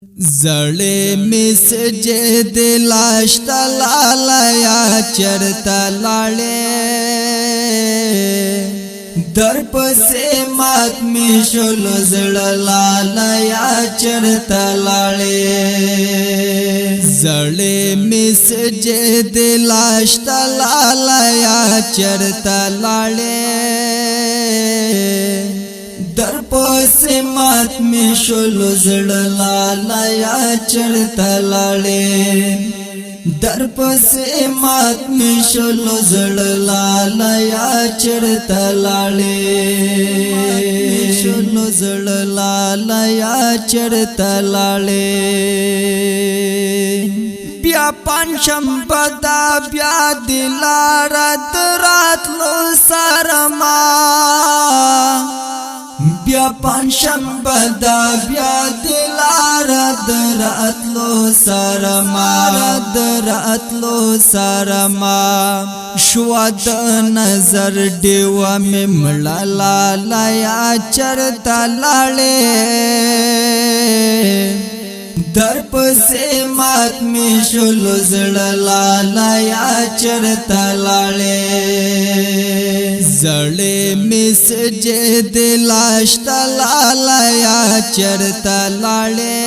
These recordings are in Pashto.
زړې می سجد لاشت لالا چرتا لاړې در پسې مات می شول زړه لالا چرتا لاړې زړې می سجد لاشت لالا چرتا لاړې در پسې مات می شول زړه لالا چرتا لاړې در پسې مات می شول زړه لالا چرتا لاړې شول زړه لالا چرتا لاړې بیا پنځم بدا بیا دلار دراتلو سرما بیا پنځشنبه دا بیا دلار دراتلو سرما شو د نظر دیوا می مړه لالا چرتا لاړې در پسې مات می شول زړه لالا چرتا لاړې زړې می سجد لاشت لالا چرتا لاړې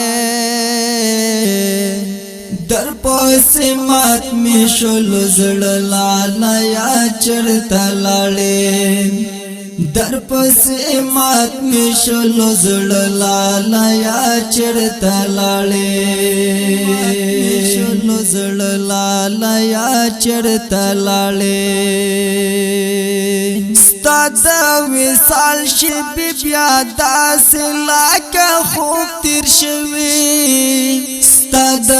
در پسې مات می شول زړه لالا چرتا لاړې در پسې مات می شول زړه لالا چرتا لاړې شول زړه لالا چرتا لاړې ستاد وصال شي بیا داس لکه خوب تیر شوي ستاد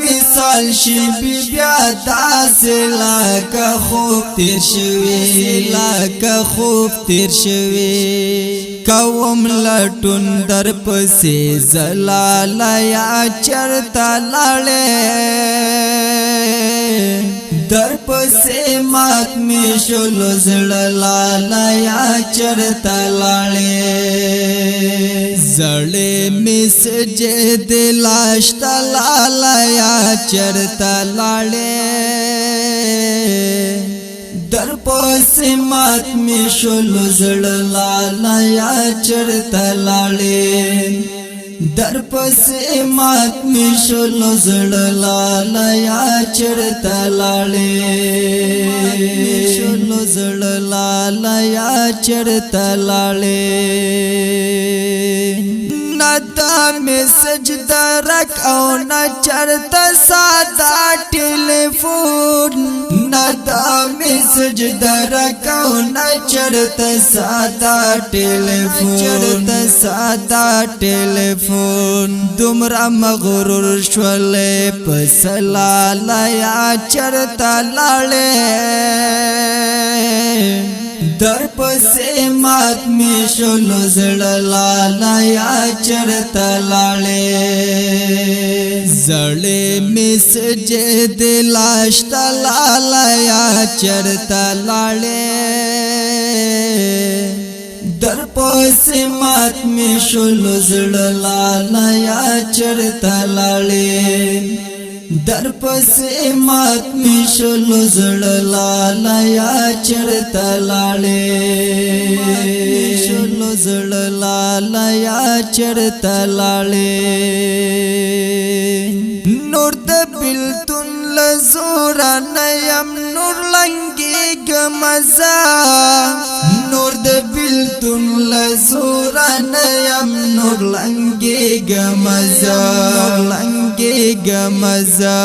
وصال شي بیا داس لکه خوب تیر شوي کوم لټون در پسې زلالا چرتا لاړې در پسې مات می شول زړه لالا چرتا لاړې زړې می سجد لاشت لالا چرتا لاړې در پسې مات می شول زړه لالا چرتا لاړې در پسې مات می شول زړه لالا چرتا لاړې شول زړه لالا چرتا لاړې ندا می سجده رک او نه چرتا ساده ټلیفون ندا می سجده رک او نه چرتا ساده ټلیفون دومره مغرور شولې پس لالا چرتا لاړې در پسې مات می شول زړه لالا چرتا لاړې زړې می سجد لاشت لالا چرتا لاړې در پسې مات می شول زړه لالا چرتا لاړې در پسې مات می شول زړه لالا چرتا لاړې شول زړه لالا چرتا لاړې نور د بلتون لزور نیم نور لنګي گمزا نور د بلتون لزور نیم نور لنګي گمزا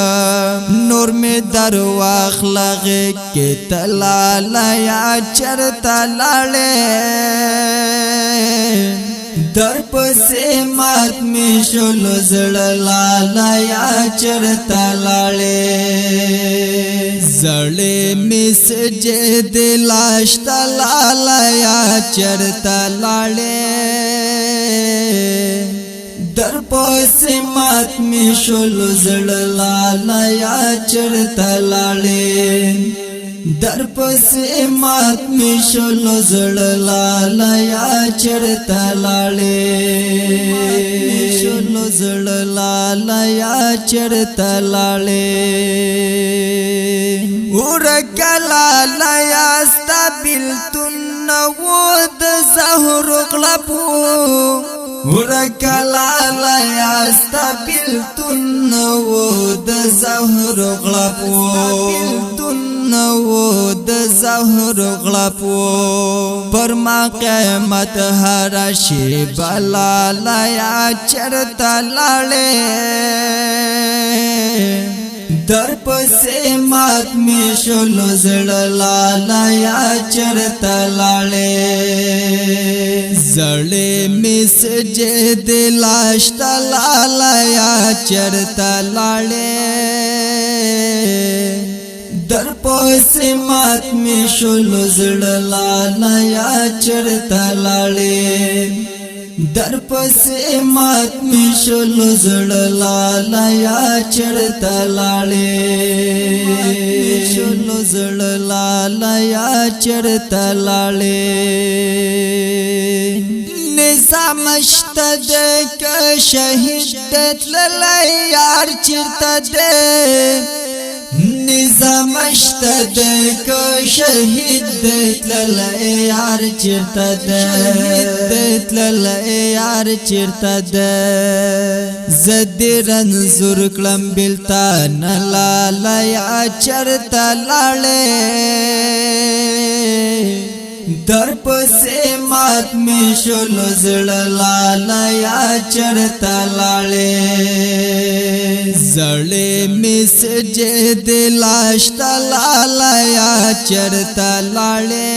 نور می در واخلغ کې تلالا چرتا لاړې در پسې مات می شول زړه لالا چرتا لاړې زړې می سجد لاشت لالا چرتا لاړې در پسې مات می شول زړه لالا چرتا لاړې در پسې مات می شلو زړه لالایا چرته لاړې شلو زړه لالایا چرته لاړې ورک لالایا ستا بیلتون و د زهر غلبو ورک لالایا ستا بیلتون و د زهر غلبو نو د زهر غلپو پر ما قیامت هر شی بلا لایا چرتا لاړې در پسې مات می شلو زړه لالایا چرتا لاړې زړې می سجد لاش تا لالایا چرتا لاړې در پسې مات می شلو زړه لالایا چرته لاړې در پسې مات می شلو زړه لالایا چرته لاړې شلو زړه لالایا چرته لاړې نظام شته د ک شهید تللی یار چرته ده نظام شته د ک شهید تللی یار چرته ده تللی یار چرته ده زدیرن زور کلم بلتا نلالایا چرته لاړې در پسې مات می شلو زړه لالایا چرته لاړې زړې می سجد لاش تا لالایا چرته لاړې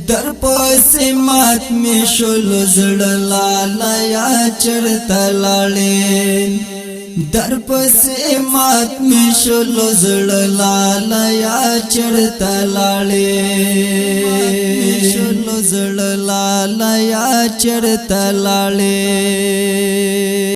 در پسې مات می شلو زړه لالایا چرته لاړې در پسې مات می شلو زړه لالایا چرته لاړې شلو زړه لالایا چرته لاړې